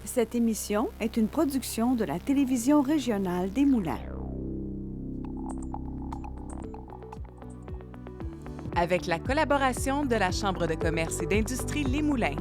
Cette émission est une production de la télévision régionale des Moulins. Avec la collaboration de la Chambre de commerce et d'industrie Les Moulins.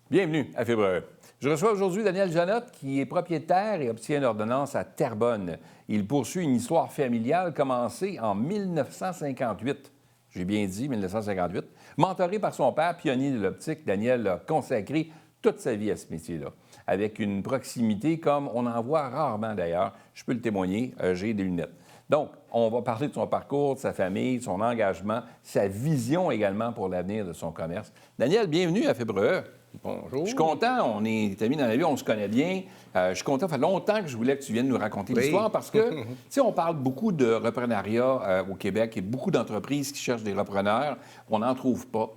Bienvenue à Fébreux. Je reçois aujourd'hui Daniel Janotte, qui est propriétaire et obtient une ordonnance à Terrebonne. Il poursuit une histoire familiale commencée en 1958. J'ai bien dit 1958. Mentoré par son père, pionnier de l'optique, Daniel a consacré toute sa vie à ce métier-là, avec une proximité comme on en voit rarement d'ailleurs. Je peux le témoigner, j'ai des lunettes. Donc, on va parler de son parcours, de sa famille, de son engagement, sa vision également pour l'avenir de son commerce. Daniel, bienvenue à Fébreux. Bonjour. Je suis content, on est amis dans la vie, on se connaît bien. Je suis content, ça fait longtemps que je voulais que tu viennes nous raconter l'histoire parce que, tu sais, on parle beaucoup de reprenariat au Québec. Il y a beaucoup d'entreprises qui cherchent des repreneurs. On n'en trouve pas.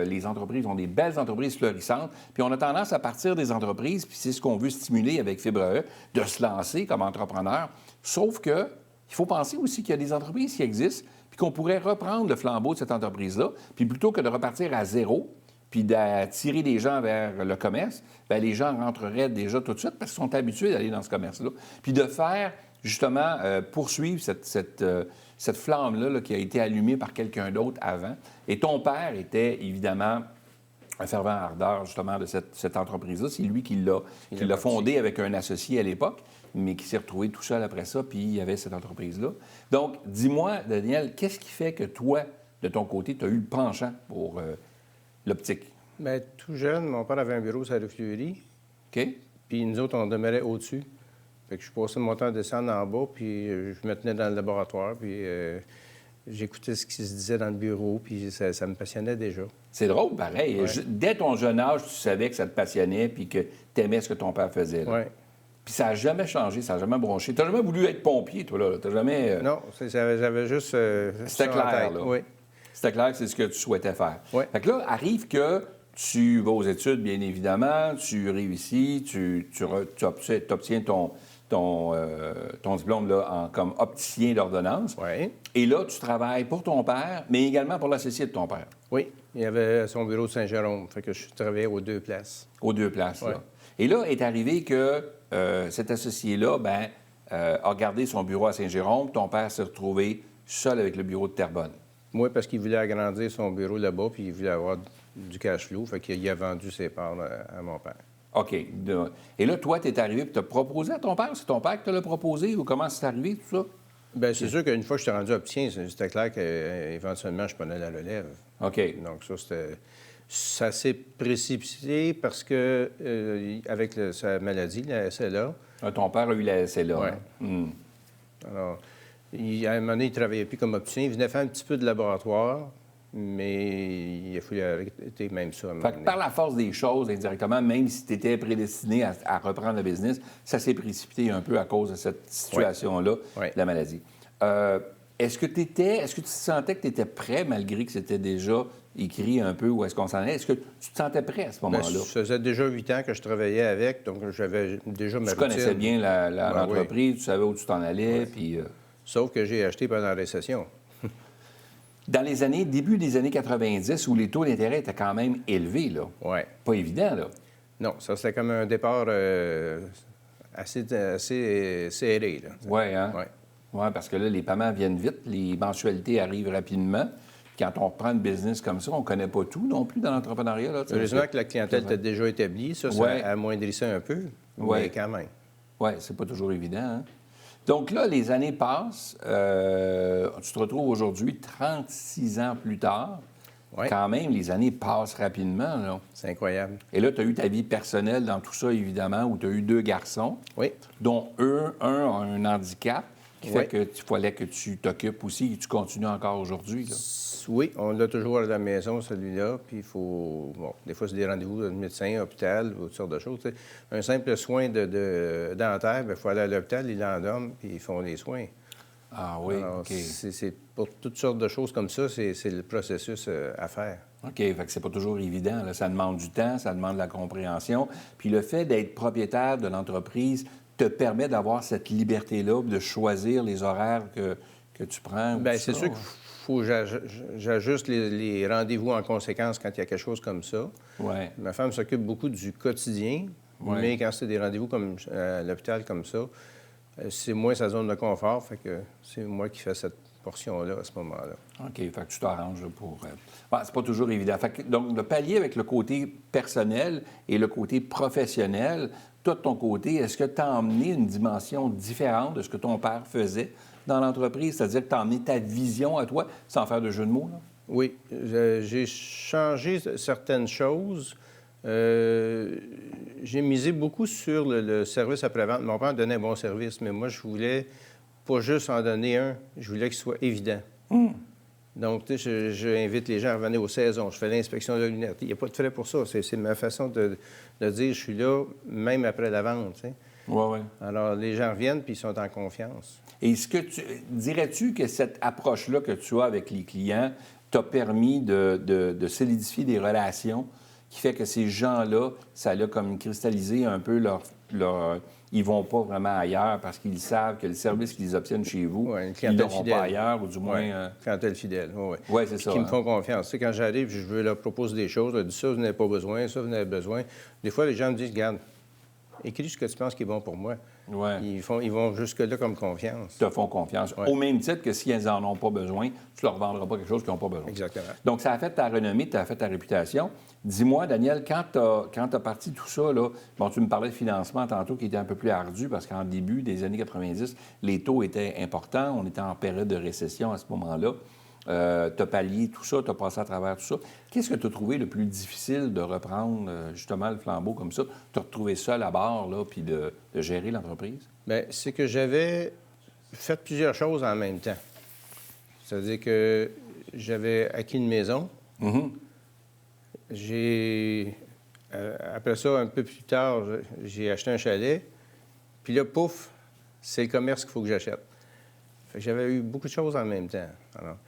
Les entreprises ont des belles entreprises florissantes. Puis on a tendance à partir des entreprises, puis c'est ce qu'on veut stimuler avec Fébreux, de se lancer comme entrepreneur. Sauf que il faut penser aussi qu'il y a des entreprises qui existent, puis qu'on pourrait reprendre le flambeau de cette entreprise-là, puis plutôt que de repartir à zéro, puis d'attirer des gens vers le commerce, bien, les gens rentreraient déjà tout de suite parce qu'ils sont habitués d'aller dans ce commerce-là. Puis de faire, justement, poursuivre cette flamme-là là, qui a été allumée par quelqu'un d'autre avant. Et ton père était, évidemment, un fervent ardeur, justement, de cette entreprise-là. C'est lui qui l'a fondée avec un associé à l'époque, mais qui s'est retrouvé tout seul après ça, puis il y avait cette entreprise-là. Donc, dis-moi, Daniel, qu'est-ce qui fait que toi, de ton côté, tu as eu le penchant pour l'optique? Bien, tout jeune, mon père avait un bureau sur la rue Fleury. OK. Puis nous autres, on demeurait au-dessus. Fait que je passais mon temps à descendre en bas, puis je me tenais dans le laboratoire, puis j'écoutais ce qui se disait dans le bureau, puis ça me passionnait déjà. C'est drôle, pareil. Ouais. Dès ton jeune âge, tu savais que ça te passionnait puis que tu aimais ce que ton père faisait. Oui. Puis ça n'a jamais changé, ça n'a jamais bronché. Tu n'as jamais voulu être pompier, toi, là. Tu n'as jamais... Non, j'avais juste C'était ça en clair, tête. là. Oui. C'était clair que c'est ce que tu souhaitais faire. Oui. Fait que là, arrive que tu vas aux études, bien évidemment, tu réussis, tu obtiens ton diplôme là, comme opticien d'ordonnance. Oui. Et là, tu travailles pour ton père, mais également pour l'associé de ton père. Oui. Il y avait son bureau de Saint-Jérôme. Fait que je travaillais aux deux places. Aux deux places, Ouais. là. Et là, est arrivé que cet associé-là, a gardé son bureau à Saint-Jérôme. Ton père s'est retrouvé seul avec le bureau de Terrebonne. Oui, parce qu'il voulait agrandir son bureau là-bas, puis il voulait avoir du cash flow. Fait qu'il a vendu ses parts à mon père. OK. Et là, toi, tu es arrivé et tu as proposé à ton père. C'est ton père qui te l'a proposé ou comment c'est arrivé, tout ça? Bien, c'est sûr qu'une fois que je suis rendu opticien, c'était clair qu'éventuellement, je prenais la relève. OK. Donc, ça s'est précipité parce que, avec sa maladie, la SLA. Ton père a eu la SLA. Oui. Hein? Hmm. Alors, à un moment donné, il ne travaillait plus comme opticien. Il venait faire un petit peu de laboratoire, mais il a fallu arrêter même ça à un moment Fait que donné. par la force des choses, indirectement, même si tu étais prédestiné à reprendre le business, ça s'est précipité un peu à cause de cette situation-là, Oui. de la maladie. Est-ce que tu sentais que tu étais prêt, malgré que c'était déjà écrit un peu où est-ce qu'on s'en allait? Est-ce que tu te sentais prêt à ce Bien, moment-là? ça faisait déjà 8 ans que je travaillais avec, donc j'avais déjà ma Tu routine. connaissais bien Ben oui. l'entreprise, tu savais où tu t'en allais, puis... Sauf que j'ai acheté pendant la récession. Dans les début des années 90, où les taux d'intérêt étaient quand même élevés, là. Oui. Pas évident, là. Non, ça, c'était comme un départ assez serré, là. Oui, hein? Oui. Oui, parce que là, les paiements viennent vite, les mensualités arrivent rapidement. Quand on reprend une business comme ça, on ne connaît pas tout non plus dans l'entrepreneuriat. Là, Heureusement que la clientèle était déjà établie. Ça Ouais. amoindrissait un peu, Ouais. mais quand même. Oui, c'est pas toujours évident. Hein? Donc là, les années passent. Tu te retrouves aujourd'hui, 36 ans plus tard. Ouais. Quand même, les années passent rapidement. Là. C'est incroyable. Et là, tu as eu ta vie personnelle dans tout ça, évidemment, où tu as eu 2 garçons, Oui. dont un a un handicap, qui Ouais. fait qu'il fallait que tu t'occupes aussi et tu continues encore aujourd'hui. Là. Oui, on l'a toujours à la maison, celui-là. Puis il faut... Bon, des fois, c'est des rendez-vous de médecin, hôpital, toutes sortes de choses. Tu sais. Un simple soin dentaire, il faut aller à l'hôpital, ils l'endorment, puis ils font les soins. Ah oui, Alors, OK. c'est pour toutes sortes de choses comme ça, c'est le processus à faire. OK, fait que c'est pas toujours évident. Là. Ça demande du temps, ça demande de la compréhension. Puis le fait d'être propriétaire de l'entreprise te permet d'avoir cette liberté-là, de choisir les horaires que tu prends. Bien, c'est sûr qu'il faut que j'ajuste les rendez-vous en conséquence quand il y a quelque chose comme ça. Ouais. Ma femme s'occupe beaucoup du quotidien, mais quand c'est des rendez-vous comme à l'hôpital comme ça, c'est moins sa zone de confort, fait que c'est moi qui fais cette portion-là à ce moment-là. OK, fait que tu t'arranges là, pour... c'est pas toujours évident. Fait que, donc, le pallier avec le côté personnel et le côté professionnel, toi, de ton côté, est-ce que tu as emmené une dimension différente de ce que ton père faisait dans l'entreprise? C'est-à-dire que tu as emmené ta vision à toi, sans faire de jeu de mots, là? Oui, j'ai changé certaines choses. J'ai misé beaucoup sur le service après-vente. Mon père donnait un bon service, mais moi, je voulais pas juste en donner un, je voulais qu'il soit évident. Donc, tu sais, j'invite les gens à revenir aux saisons. Je fais l'inspection de lunettes. Il n'y a pas de frais pour ça. C'est ma façon de dire, je suis là, même après la vente, tu sais. Oui, oui. Alors, les gens reviennent, puis ils sont en confiance. Et dirais-tu que cette approche-là que tu as avec les clients t'a permis de solidifier des relations qui fait que ces gens-là, ça l'a comme cristallisé un peu leur ils vont pas vraiment ailleurs parce qu'ils savent que le service qu'ils obtiennent chez vous, ils n'auront pas ailleurs, ou du moins... Clientèle fidèle, oui. Oui, c'est ça. Qui me font confiance. Tu sais, quand j'arrive, je veux leur proposer des choses. Je leur dis ça, vous n'avez pas besoin, ça, vous n'avez besoin. Des fois, les gens me disent, regarde, écris ce que tu penses qui est bon pour moi. Ouais. Ils vont jusque-là comme confiance. Te font confiance. Ouais. Au même titre que s'ils n'en ont pas besoin, tu leur vendras pas quelque chose qu'ils n'ont pas besoin. Exactement. Donc, ça a fait ta renommée, ça a fait ta réputation. Dis-moi, Daniel, quand tu as parti tout ça, là, bon, tu me parlais de financement tantôt qui était un peu plus ardu parce qu'en début des années 90, les taux étaient importants. On était en période de récession à ce moment-là. Tu as pallié tout ça, tu as passé à travers tout ça. Qu'est-ce que tu as trouvé le plus difficile de reprendre justement le flambeau comme ça? Tu as retrouvé ça à bord, là, puis de gérer l'entreprise? Bien, c'est que j'avais fait plusieurs choses en même temps. C'est-à-dire que j'avais acquis une maison. J'ai... après ça, un peu plus tard, j'ai acheté un chalet. Puis là, pouf, c'est le commerce qu'il faut que j'achète. Fait que j'avais eu beaucoup de choses en même temps. Alors,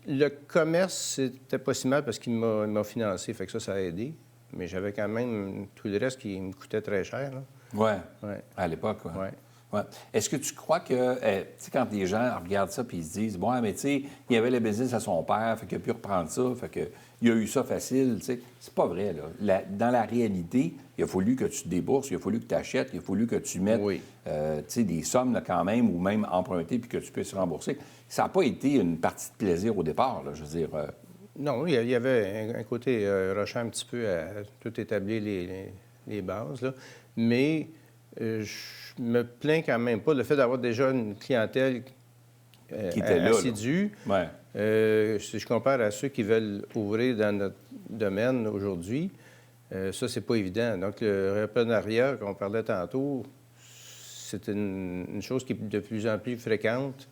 le commerce, c'était pas si mal parce qu'il m'a financé, fait que ça a aidé. Mais j'avais quand même tout le reste qui me coûtait très cher. Oui, ouais. À l'époque. Oui. Ouais. Ouais. Est-ce que tu crois que, tu sais, quand les gens regardent ça puis ils se disent, bon, mais tu sais, il y avait le business à son père, fait qu'il a pu reprendre ça, fait qu'il a eu ça facile, tu sais. C'est pas vrai, là. Dans la réalité, il a fallu que tu te débourses, il a fallu que tu achètes, il a fallu que tu mettes, tu sais, des sommes, là, quand même, ou même emprunter puis que tu puisses rembourser. Ça n'a pas été une partie de plaisir au départ, là, je veux dire. Non, il y avait un côté rushant un petit peu à tout établir les bases, là. Mais je me plains quand même pas. Le fait d'avoir déjà une clientèle qui était là, assidue, là. Si je compare à ceux qui veulent ouvrir dans notre domaine aujourd'hui, ça, c'est pas évident. Donc, le reprenariat qu'on parlait tantôt, c'est une chose qui est de plus en plus fréquente.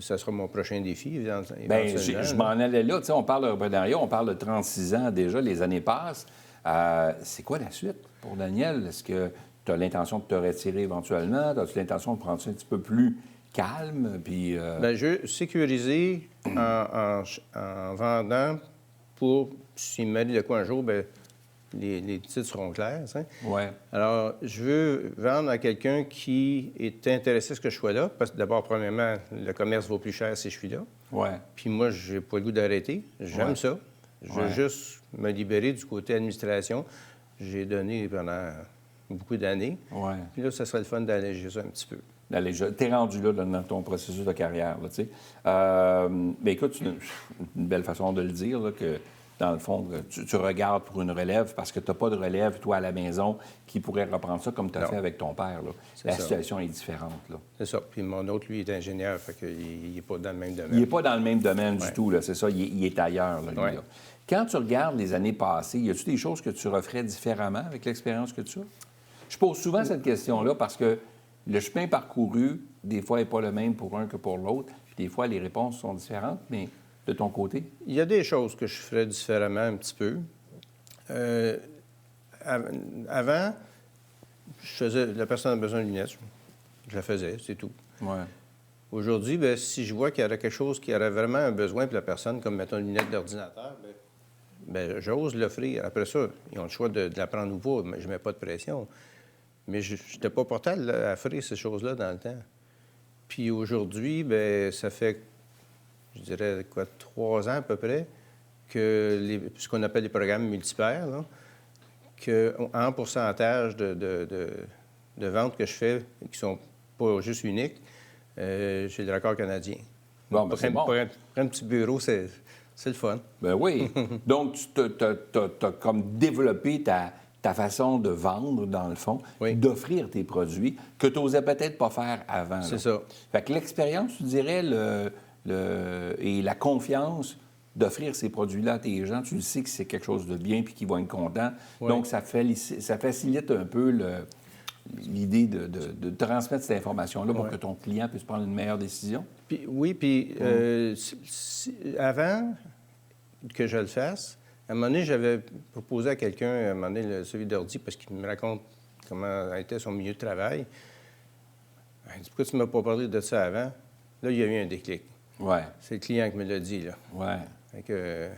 Ça sera mon prochain défi, éventuellement. Bien, je m'en allais là. Tu sais, on parle de reprenariat, on parle de 36 ans déjà, les années passent. C'est quoi la suite pour Daniel? Est-ce que tu as l'intention de te retirer éventuellement? As-tu l'intention de prendre ça un petit peu plus calme? Puis, Bien, je veux sécuriser en vendant pour, s'il m'arrive de quoi un jour, bien, les titres seront clairs. Hein? Oui. Alors, je veux vendre à quelqu'un qui est intéressé à ce que je sois là, parce que d'abord, premièrement, le commerce vaut plus cher si je suis là. Oui. Puis moi, j'ai pas le goût d'arrêter. J'aime ça. Je veux juste me libérer du côté administration. J'ai donné pendant beaucoup d'années. Oui. Puis là, ça serait le fun d'alléger ça un petit peu. T'es rendu là dans ton processus de carrière, là, tu sais. Bien, écoute, c'est une belle façon de le dire, là, que, dans le fond, tu regardes pour une relève parce que tu n'as pas de relève, toi, à la maison, qui pourrait reprendre ça comme tu as fait avec ton père, là. La situation est différente, là. C'est ça. Puis mon autre, lui, est ingénieur, fait qu'il n'est pas dans le même domaine. Il n'est pas dans le même domaine du tout, là, c'est ça. Il est ailleurs, là, lui, Ouais. là. Quand tu regardes les années passées, y a-tu des choses que tu referais différemment avec l'expérience que tu as? Je pose souvent cette question-là parce que le chemin parcouru, des fois, n'est pas le même pour un que pour l'autre. Puis des fois, les réponses sont différentes, mais de ton côté? Il y a des choses que je ferais différemment un petit peu. Avant, la personne a besoin de lunettes, je la faisais, c'est tout. Ouais. Aujourd'hui, bien, si je vois qu'il y aurait quelque chose qui aurait vraiment un besoin pour la personne, comme, mettons, une lunette d'ordinateur, bien, bien, j'ose l'offrir. Après ça, ils ont le choix de la prendre ou pas, mais je ne mets pas de pression. Mais je n'étais pas porté à offrir ces choses-là dans le temps. Puis aujourd'hui, bien, ça fait, je dirais, 3 ans à peu près, que ce qu'on appelle les programmes multipaires, là, qu'en pourcentage de ventes que je fais, qui ne sont pas juste uniques, j'ai le record canadien. Bon, ben c'est bon. Pour un petit bureau, c'est le fun. Ben oui. Donc, tu as comme développé ta façon de vendre, dans le fond, Oui. d'offrir tes produits que tu n'osais peut-être pas faire avant. C'est là. ça. Fait que l'expérience, tu dirais, et la confiance d'offrir ces produits-là à tes gens, tu le sais que c'est quelque chose de bien puis qu'ils vont être contents. Oui. Donc, ça facilite un peu l'idée de transmettre cette information-là pour Oui. que ton client puisse prendre une meilleure décision. Puis, avant que je le fasse, à un moment donné, j'avais proposé à quelqu'un, à un moment donné, celui d'ordi, parce qu'il me raconte comment était son milieu de travail. Il dit, pourquoi tu ne m'as pas parlé de ça avant? Là, il y a eu un déclic. Oui, C'est le client qui me l'a dit, là. oui. Fait que,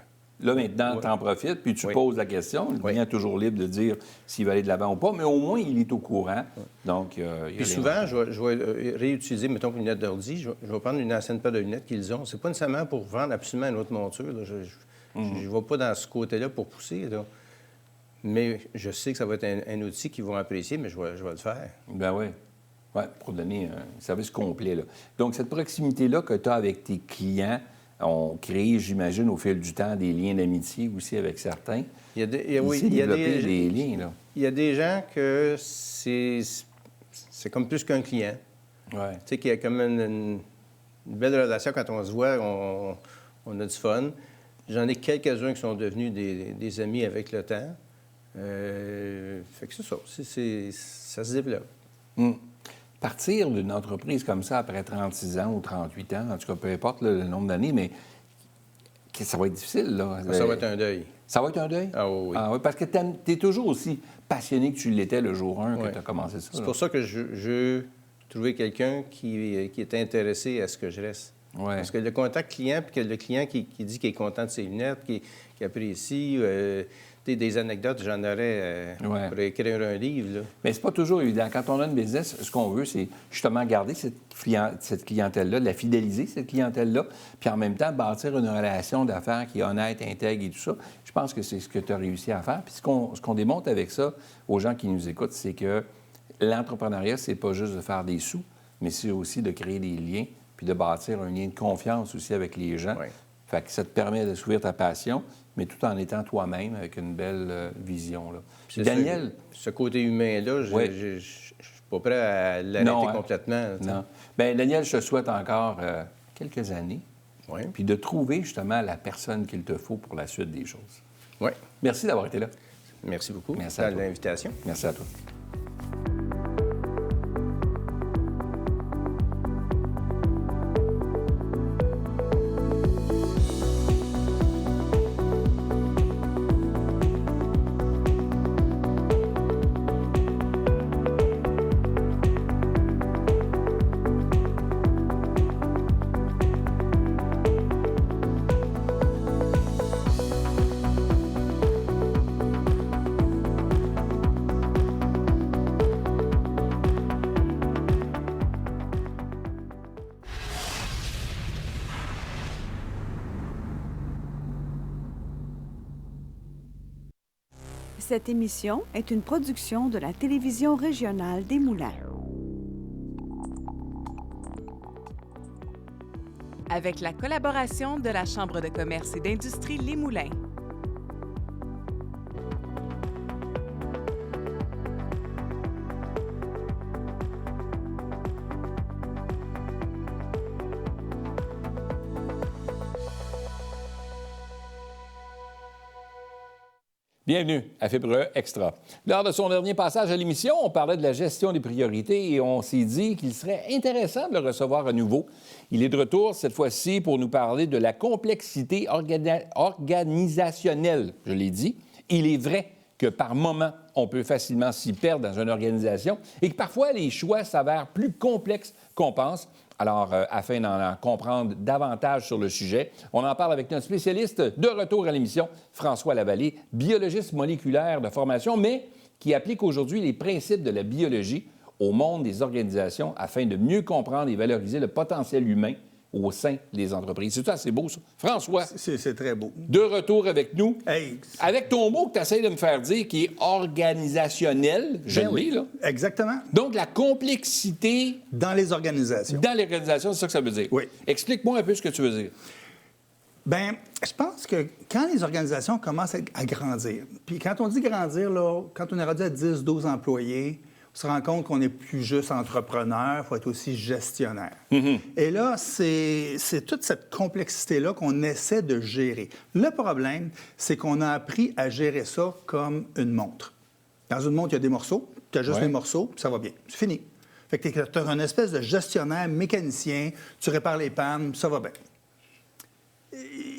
Là, maintenant, Oui. tu en profites, puis tu Oui. poses la question. Le client est toujours libre de dire s'il va aller de l'avant ou pas, mais au moins, il est au courant. Donc, il y a Puis souvent, je vais réutiliser, mettons, une lunette d'ordi. Je vais prendre une ancienne paire de lunettes qu'ils ont. C'est pas nécessairement pour vendre absolument une autre monture, là. Je ne vais pas dans ce côté-là pour pousser, là. Mais je sais que ça va être un outil qu'ils vont apprécier, mais je vais le faire. Ben oui. Oui, pour donner un service complet. Là. Donc, cette proximité-là que tu as avec tes clients ont créé, j'imagine, au fil du temps, des liens d'amitié aussi avec certains. Il y a des, des liens, là. Il y a des gens que c'est comme plus qu'un client. Oui. Tu sais, qu'il y a comme une belle relation quand on se voit, on a du fun. J'en ai quelques-uns qui sont devenus des amis avec le temps. Fait que c'est ça. Ça se développe. Partir d'une entreprise comme ça après 36 ans ou 38 ans, en tout cas, peu importe là, le nombre d'années, mais ça va être difficile, là. Ça va être un deuil. Ça va être un deuil? Ah oui. Ah oui, parce que tu es toujours aussi passionné que tu l'étais le jour 1 Oui. que tu as commencé ça. C'est là. pour ça que je veux trouver quelqu'un qui est intéressé à ce que je reste. Ouais. Parce que le contact client, puis que le client qui dit qu'il est content de ses lunettes, qui apprécie, des anecdotes, j'en aurais Ouais. pour écrire un livre, là. Mais c'est pas toujours évident. Quand on a une business, ce qu'on veut, c'est justement garder cette clientèle-là, la fidéliser, cette clientèle-là, puis en même temps, bâtir une relation d'affaires qui est honnête, intègre et tout ça. Je pense que c'est ce que tu as réussi à faire. Puis ce qu'on démontre avec ça aux gens qui nous écoutent, c'est que l'entrepreneuriat, c'est pas juste de faire des sous, mais c'est aussi de créer des liens, puis de bâtir un lien de confiance aussi avec les gens. Ouais. Fait que ça te permet de s'ouvrir ta passion, mais tout en étant toi-même avec une belle vision. Là. Puis Daniel... Ce côté humain-là, je Oui. ne suis pas prêt à l'arrêter Non, hein? complètement. tu sais. Non. Bien, Daniel, je te souhaite encore quelques années, Oui. puis de trouver justement la personne qu'il te faut pour la suite des choses. Oui. Merci d'avoir été là. Merci beaucoup Merci à de toi. l'invitation. Merci à toi. Cette émission est une production de la télévision régionale des Moulins. Avec la collaboration de la Chambre de commerce et d'industrie Les Moulins. Bienvenue à Fibre Extra. Lors de son dernier passage à l'émission, on parlait de la gestion des priorités et on s'est dit qu'il serait intéressant de le recevoir à nouveau. Il est de retour cette fois-ci pour nous parler de la complexité organisationnelle, je l'ai dit. Il est vrai que par moment, on peut facilement s'y perdre dans une organisation et que parfois les choix s'avèrent plus complexes qu'on pense. Alors, afin d'en comprendre davantage sur le sujet, on en parle avec notre spécialiste de retour à l'émission, François Lavallée, biologiste moléculaire de formation, mais qui applique aujourd'hui les principes de la biologie au monde des organisations afin de mieux comprendre et valoriser le potentiel humain au sein des entreprises. C'est assez beau, ça. François, C'est très beau. de retour avec nous, Hey, avec ton mot que tu essaies de me faire dire qui est organisationnel, je ben l'ai, oui, là. exactement. Donc, la complexité Dans les organisations. dans l'organisation, c'est ça que ça veut dire. Oui. Explique-moi un peu ce que tu veux dire. Bien, je pense que quand les organisations commencent à grandir, puis quand on dit grandir, là, quand on est rendu à 10, 12 employés, on se rend compte qu'on n'est plus juste entrepreneur, il faut être aussi gestionnaire. Et là, c'est toute cette complexité-là qu'on essaie de gérer. Le problème, c'est qu'on a appris à gérer ça comme une montre. Dans une montre, il y a des morceaux, tu as juste les morceaux, puis ça va bien. C'est fini. Fait que tu as une espèce de gestionnaire, mécanicien, tu répares les pannes, ça va bien.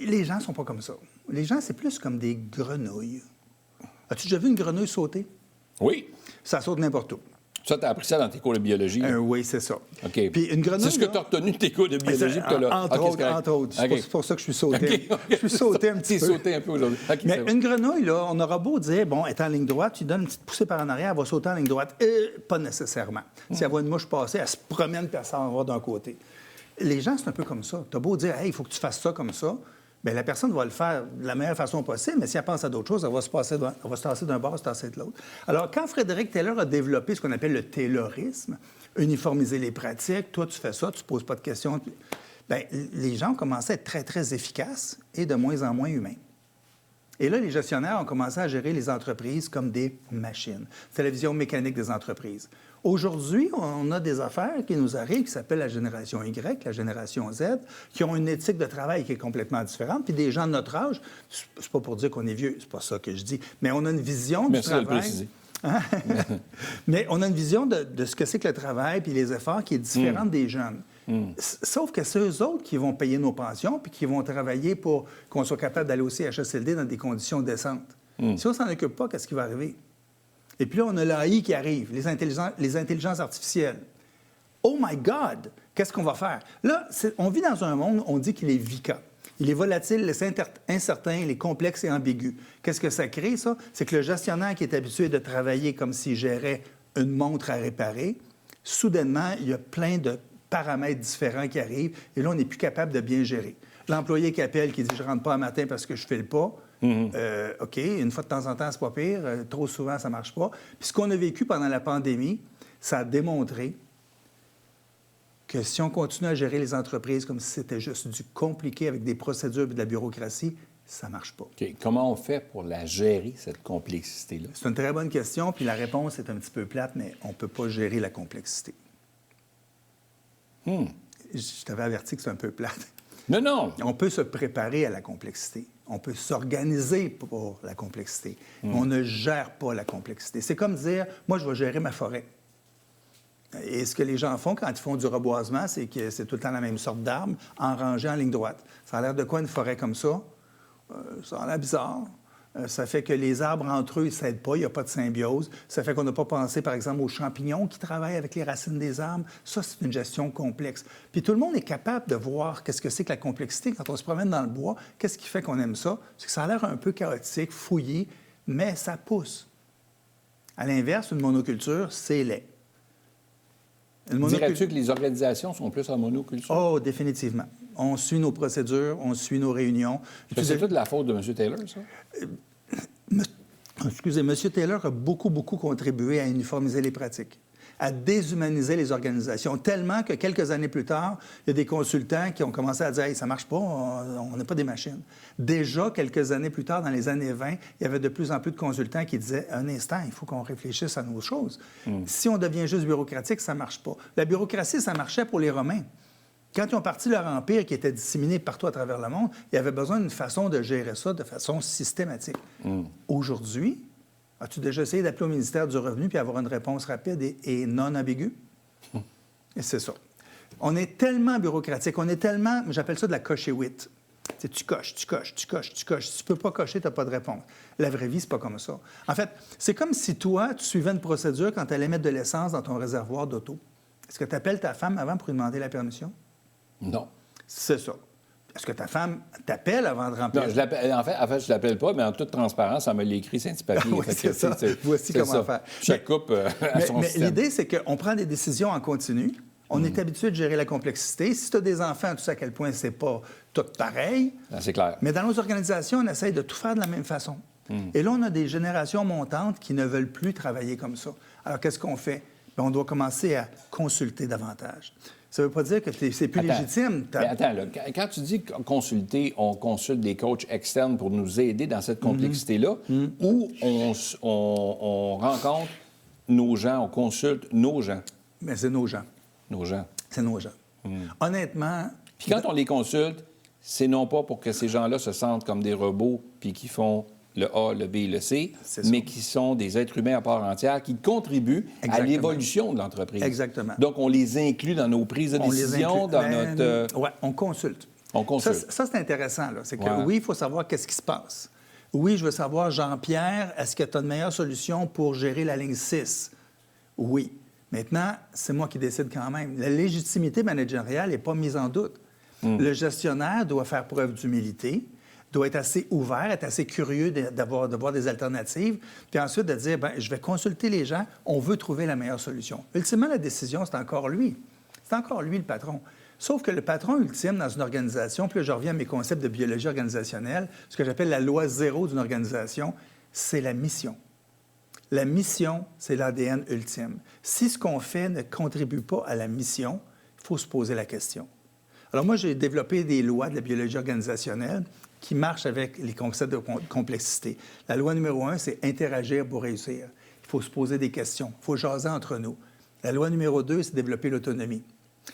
Les gens ne sont pas comme ça. Les gens, c'est plus comme des grenouilles. As-tu déjà vu une grenouille sauter? Oui. Ça saute n'importe où. Ça, tu as appris ça dans tes cours de biologie. Oui, c'est ça. OK. Puis une grenouille, c'est ce que là- tu as retenu de tes cours de biologie. puis t'as là- Entre OK, autres, c'est correct. entre autres. OK. C'est pour ça que je suis sauté. OK. Je suis sauté un petit Tu peu. sauté un peu aujourd'hui. OK, Mais c'est bon. une grenouille, là, on aura beau dire, bon, elle est en ligne droite, tu lui donnes une petite poussée par en arrière, elle va sauter en ligne droite. Pas nécessairement. Si elle voit une mouche passer, elle se promène puis elle s'en va d'un côté. Les gens, c'est un peu comme ça. Tu as beau dire, hey, il faut que tu fasses ça comme ça. Bien, la personne va le faire de la meilleure façon possible, mais si elle pense à d'autres choses, elle va se tasser d'un bord, se tasser de l'autre. Alors, quand Frédéric Taylor a développé ce qu'on appelle le taylorisme, uniformiser les pratiques, toi, tu fais ça, tu ne poses pas de questions, bien, les gens ont commencé à être très, très efficaces et de moins en moins humains. Et là, les gestionnaires ont commencé à gérer les entreprises comme des machines. C'est la vision mécanique des entreprises. Aujourd'hui, on a des affaires qui nous arrivent qui s'appellent la génération Y, la génération Z, qui ont une éthique de travail qui est complètement différente. Puis des gens de notre âge, c'est pas pour dire qu'on est vieux, c'est pas ça que je dis, mais on a une vision Merci du de le travail. préciser. Mais on a une vision de ce que c'est que le travail puis les efforts qui est différente des jeunes. Sauf que c'est eux autres qui vont payer nos pensions puis qui vont travailler pour qu'on soit capable d'aller au CHSLD dans des conditions décentes. Si on s'en occupe pas, qu'est-ce qui va arriver? Et puis là, on a l'AI qui arrive, les intelligences artificielles. Oh my God! Qu'est-ce qu'on va faire? Là, on vit dans un monde, on dit qu'il est VICA. Il est volatile, il est incertain, il est complexe et ambigu. Qu'est-ce que ça crée, ça? C'est que le gestionnaire qui est habitué de travailler comme s'il gérait une montre à réparer, soudainement, il y a plein de paramètres différents qui arrivent, et là, on n'est plus capable de bien gérer. L'employé qui appelle, qui dit « je ne rentre pas un matin parce que je ne file pas », OK, une fois de temps en temps, c'est pas pire. Trop souvent, ça ne marche pas. Puis ce qu'on a vécu pendant la pandémie, ça a démontré que si on continue à gérer les entreprises comme si c'était juste du compliqué avec des procédures et de la bureaucratie, ça ne marche pas. OK. Comment on fait pour la gérer, cette complexité-là? C'est une très bonne question, puis la réponse est un petit peu plate, mais on ne peut pas gérer la complexité. Je t'avais averti que c'est un peu plate. Non, non. On peut se préparer à la complexité. On peut s'organiser pour la complexité. Mais on ne gère pas la complexité. C'est comme dire, moi, je vais gérer ma forêt. Et ce que les gens font quand ils font du reboisement, c'est que c'est tout le temps la même sorte d'arbres, en rangée en ligne droite. Ça a l'air de quoi une forêt comme ça? Ça a l'air bizarre. Ça fait que les arbres entre eux, ils ne s'aident pas, il n'y a pas de symbiose. Ça fait qu'on n'a pas pensé, par exemple, aux champignons qui travaillent avec les racines des arbres. Ça, c'est une gestion complexe. Puis tout le monde est capable de voir qu'est-ce que c'est que la complexité. Quand on se promène dans le bois, qu'est-ce qui fait qu'on aime ça? C'est que ça a l'air un peu chaotique, fouillé, mais ça pousse. À l'inverse, une monoculture, c'est laid. Dirais-tu que les organisations sont plus en monoculture? Oh, définitivement. On suit nos procédures, on suit nos réunions. C'est toute la faute de M. Taylor, ça? Excusez, M. Taylor a beaucoup contribué à uniformiser les pratiques, à déshumaniser les organisations, tellement que quelques années plus tard, il y a des consultants qui ont commencé à dire « Hey, ça marche pas, on n'est pas des machines ». Déjà, quelques années plus tard, dans les années 20, il y avait de plus en plus de consultants qui disaient « Un instant, il faut qu'on réfléchisse à nos choses. Si on devient juste bureaucratique, ça marche pas ». La bureaucratie, ça marchait pour les Romains. Quand ils ont parti leur empire, qui était disséminé partout à travers le monde, il y avait besoin d'une façon de gérer ça de façon systématique. Aujourd'hui, as-tu déjà essayé d'appeler au ministère du Revenu puis avoir une réponse rapide et non ambiguë? Et c'est ça. On est tellement bureaucratique, on est tellement, j'appelle ça de la cocher-witte. Tu coches. Si tu peux pas cocher, tu n'as pas de réponse. La vraie vie, c'est pas comme ça. En fait, c'est comme si toi, tu suivais une procédure quand tu allais mettre de l'essence dans ton réservoir d'auto. Est-ce que tu appelles ta femme avant pour lui demander la permission? Non. C'est ça. Est-ce que ta femme t'appelle avant de remplir? Non, en fait, je l'appelle pas, mais en toute transparence, elle me l'écrit sur un petit papier. Oui, c'est ça. Voici comment faire. Chaque couple a son système. Mais l'idée, c'est qu'on prend des décisions en continu. On est habitué de gérer la complexité. Si tu as des enfants, tu sais à quel point c'est pas tout pareil. C'est clair. Mais dans nos organisations, on essaye de tout faire de la même façon. Et là, on a des générations montantes qui ne veulent plus travailler comme ça. Alors, qu'est-ce qu'on fait? Bien, on doit commencer à consulter davantage. Ça ne veut pas dire que c'est plus légitime. Mais attends, là, quand tu dis consulter, on consulte des coachs externes pour nous aider dans cette complexité-là, ou on rencontre nos gens, on consulte nos gens? Mais c'est nos gens. Nos gens. C'est nos gens. Honnêtement... Puis quand on les consulte, c'est non pas pour que ces gens-là se sentent comme des robots puis qui font le A, le B, le C, mais qui sont des êtres humains à part entière, qui contribuent à l'évolution de l'entreprise. Exactement. Donc, on les inclut dans nos prises de décision, dans notre... Oui, on consulte. On consulte. Ça c'est intéressant. C'est que oui, il faut savoir qu'est-ce qui se passe. Oui, je veux savoir, Jean-Pierre, est-ce que tu as une meilleure solution pour gérer la ligne 6? Oui. Maintenant, c'est moi qui décide quand même. La légitimité managériale n'est pas mise en doute. Le gestionnaire doit faire preuve d'humilité, doit être assez ouvert, être assez curieux de voir des alternatives, puis ensuite de dire, bien, je vais consulter les gens, on veut trouver la meilleure solution. Ultimement, la décision, c'est encore lui. C'est encore lui, le patron. Sauf que le patron ultime dans une organisation, puis là, je reviens à mes concepts de biologie organisationnelle, ce que j'appelle la loi zéro d'une organisation, c'est la mission. La mission, c'est l'ADN ultime. Si ce qu'on fait ne contribue pas à la mission, il faut se poser la question. Alors moi, j'ai développé des lois de la biologie organisationnelle qui marchent avec les concepts de complexité. La loi numéro 1, c'est interagir pour réussir. Il faut se poser des questions. Il faut jaser entre nous. La loi numéro 2, c'est développer l'autonomie.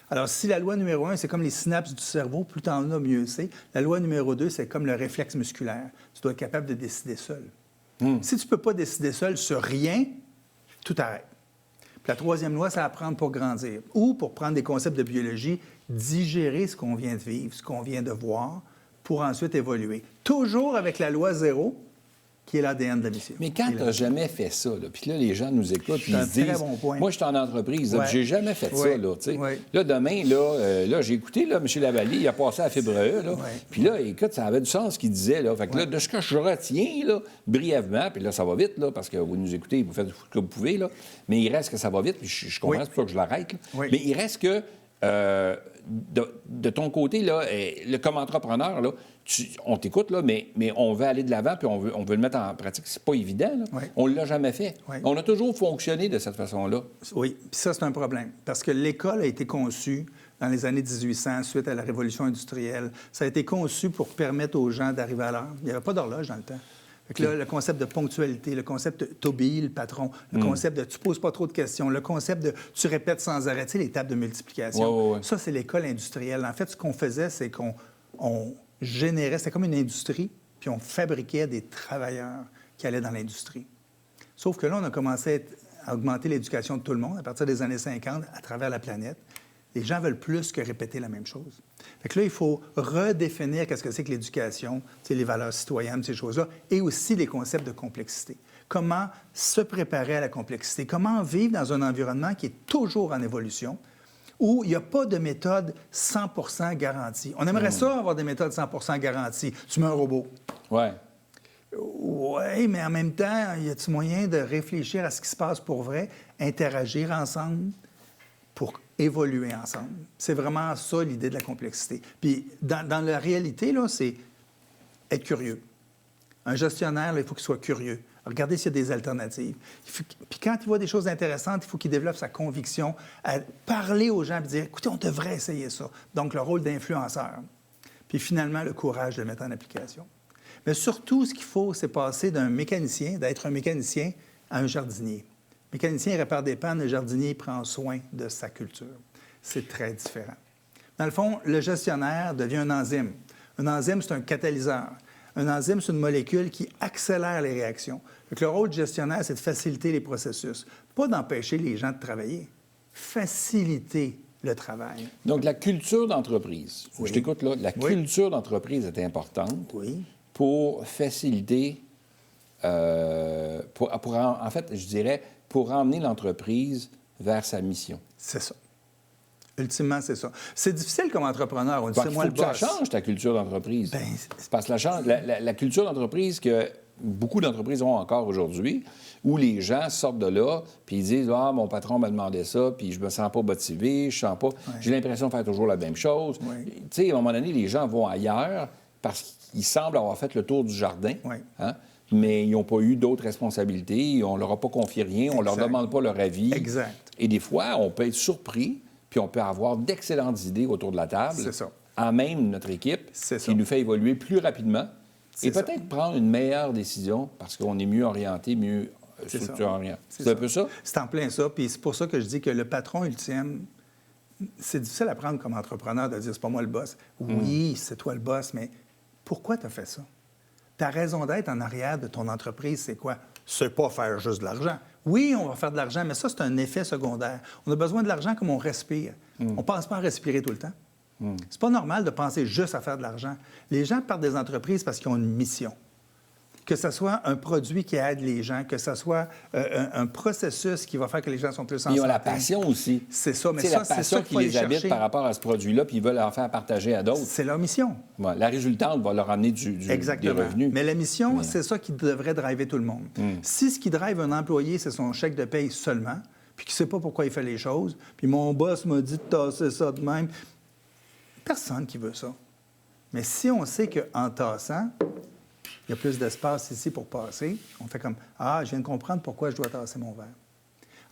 Alors, si la loi numéro 1, c'est comme les synapses du cerveau, plus tu en as, mieux c'est. La loi numéro 2, c'est comme le réflexe musculaire. Tu dois être capable de décider seul. Si tu ne peux pas décider seul sur rien, tout arrête. Puis la troisième loi, c'est apprendre pour grandir. Ou, pour prendre des concepts de biologie, digérer ce qu'on vient de vivre, ce qu'on vient de voir, pour ensuite évoluer. Toujours avec la loi zéro, qui est l'ADN de la mission. Mais quand tu n'as jamais fait ça, puis là, les gens nous écoutent, puis ils se disent, bon moi, je suis en entreprise, j'ai jamais fait ça, là, tu sais. Là, demain, là, j'ai écouté, là, M. Lavallée, il a passé à Fibre E, là, puis là, écoute, ça avait du sens ce qu'il disait, là. Fait que là, de ce que je retiens, là, brièvement, puis là, ça va vite, là, parce que vous nous écoutez, vous faites ce que vous pouvez, là, mais il reste que ça va vite, puis je comprends, c'est pour ça que je l'arrête, là. Mais il reste que, de ton côté, là, comme entrepreneur, là, on t'écoute, là, mais on veut aller de l'avant puis on veut le mettre en pratique. C'est pas évident. Là. On ne l'a jamais fait. On a toujours fonctionné de cette façon-là. Oui, puis ça, c'est un problème. Parce que l'école a été conçue dans les années 1800, suite à la révolution industrielle. Ça a été conçu pour permettre aux gens d'arriver à l'heure. Il n'y avait pas d'horloge dans le temps. Fait que là, le concept de ponctualité, le concept de t'obéis le patron, le concept de tu poses pas trop de questions, le concept de tu répètes sans arrêt, tu sais, les tables de multiplication. Ça, c'est l'école industrielle. En fait, ce qu'on faisait, c'est qu'on générait, c'était comme une industrie, puis on fabriquait des travailleurs qui allaient dans l'industrie. Sauf que là, on a commencé à augmenter l'éducation de tout le monde à partir des années 50 à travers la planète. Les gens veulent plus que répéter la même chose. Fait que là, il faut redéfinir qu'est-ce que c'est que l'éducation, les valeurs citoyennes, ces choses-là, et aussi les concepts de complexité. Comment se préparer à la complexité? Comment vivre dans un environnement qui est toujours en évolution, où il n'y a pas de méthode 100 % garantie. On aimerait ça, avoir des méthodes 100 % garanties. Tu mets un robot. Oui, mais en même temps, y a-t-il moyen de réfléchir à ce qui se passe pour vrai, interagir ensemble pour évoluer ensemble? C'est vraiment ça, l'idée de la complexité. Puis, dans la réalité, là, c'est être curieux. Un gestionnaire, là, il faut qu'il soit curieux. Regardez s'il y a des alternatives. Puis quand il voit des choses intéressantes, il faut qu'il développe sa conviction à parler aux gens et dire « Écoutez, on devrait essayer ça ». Donc, le rôle d'influenceur. Puis finalement, le courage de le mettre en application. Mais surtout, ce qu'il faut, c'est passer d'être un mécanicien, à un jardinier. Le mécanicien répare des pannes, le jardinier prend soin de sa culture. C'est très différent. Dans le fond, le gestionnaire devient un enzyme. Un enzyme, c'est un catalyseur. Un enzyme, c'est une molécule qui accélère les réactions. Donc, le rôle du gestionnaire, c'est de faciliter les processus, pas d'empêcher les gens de travailler. Faciliter le travail. Donc, la culture d'entreprise, je t'écoute là, la culture d'entreprise est importante pour faciliter, en fait, je dirais, pour emmener l'entreprise vers sa mission. C'est ça. Ultimement, c'est ça. C'est difficile comme entrepreneur. On dit, c'est Il moi faut le que ça boss. change ta culture d'entreprise. Ben, Parce que la culture d'entreprise que beaucoup d'entreprises ont encore aujourd'hui, où les gens sortent de là, puis ils disent « Ah, mon patron m'a demandé ça, puis je me sens pas motivé, je sens pas... J'ai l'impression de faire toujours la même chose. Ouais. Tu sais, à un moment donné, les gens vont ailleurs parce qu'ils semblent avoir fait le tour du jardin, Ouais. hein, mais ils n'ont pas eu d'autres responsabilités, on leur a pas confié rien, on leur Exact. demande pas leur avis. Exact. Et des fois, on peut être surpris, puis on peut avoir d'excellentes idées autour de la table. C'est ça. En même notre équipe, C'est ça. qui nous fait évoluer plus rapidement et C'est ça. peut-être prendre une meilleure décision parce qu'on est mieux orienté, mieux C'est ça. structuré. C'est ça. un peu ça? C'est en plein ça. Puis c'est pour ça que je dis que le patron ultime, c'est difficile à prendre comme entrepreneur de dire c'est pas moi le boss. Oui, c'est toi le boss, mais pourquoi tu as fait ça? Ta raison d'être en arrière de ton entreprise, c'est quoi? C'est pas faire juste de l'argent. Oui, on va faire de l'argent, mais ça, c'est un effet secondaire. On a besoin de l'argent comme on respire. On ne pense pas à respirer tout le temps. C'est pas normal de penser juste à faire de l'argent. Les gens partent des entreprises parce qu'ils ont une mission. Que ce soit un produit qui aide les gens, que ce soit un processus qui va faire que les gens sont plus en Ils ont la santé. passion aussi. C'est ça, mais C'est ça, la c'est passion ça qui qu'il faut les aller habite chercher. par rapport à ce produit-là, puis ils veulent en faire partager à d'autres. C'est leur mission. Ouais, la résultante va leur amener des Exactement. revenus. Mais la mission, c'est ça qui devrait driver tout le monde. Si ce qui drive un employé, c'est son chèque de paye seulement, puis qu'il ne sait pas pourquoi il fait les choses, puis mon boss m'a dit de tasser ça de même, personne qui veut ça. Mais si on sait qu'en tassant, il y a plus d'espace ici pour passer, on fait comme « Ah, je viens de comprendre pourquoi je dois tasser mon verre. »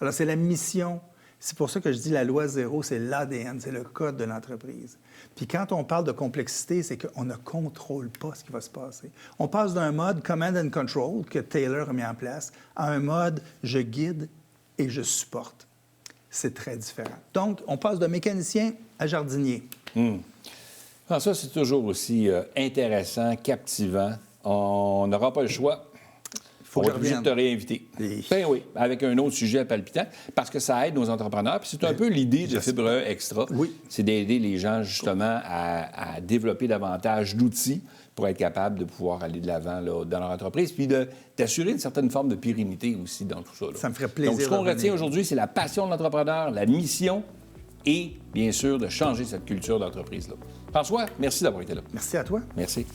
Alors, c'est la mission. C'est pour ça que je dis la loi zéro, c'est l'ADN, c'est le code de l'entreprise. Puis quand on parle de complexité, c'est qu'on ne contrôle pas ce qui va se passer. On passe d'un mode command and control que Taylor a mis en place à un mode je guide et je supporte. C'est très différent. Donc, on passe de mécanicien à jardinier. Ah, ça, c'est toujours aussi intéressant, captivant. On n'aura pas le choix. Faut On que va je obligé de te revienne. réinviter. Et- Ben oui, avec un autre sujet palpitant, parce que ça aide nos entrepreneurs. Puis c'est un peu l'idée de Fibre Extra. Oui. C'est d'aider les gens, justement, à développer davantage d'outils pour être capable de pouvoir aller de l'avant là, dans leur entreprise, puis d'assurer une certaine forme de pérennité aussi dans tout ça. Là. Ça me ferait plaisir Donc, ce de qu'on revenir. retient aujourd'hui, c'est la passion de l'entrepreneur, la mission et, bien sûr, de changer cette culture d'entreprise-là. François, merci d'avoir été là. Merci à toi. Merci.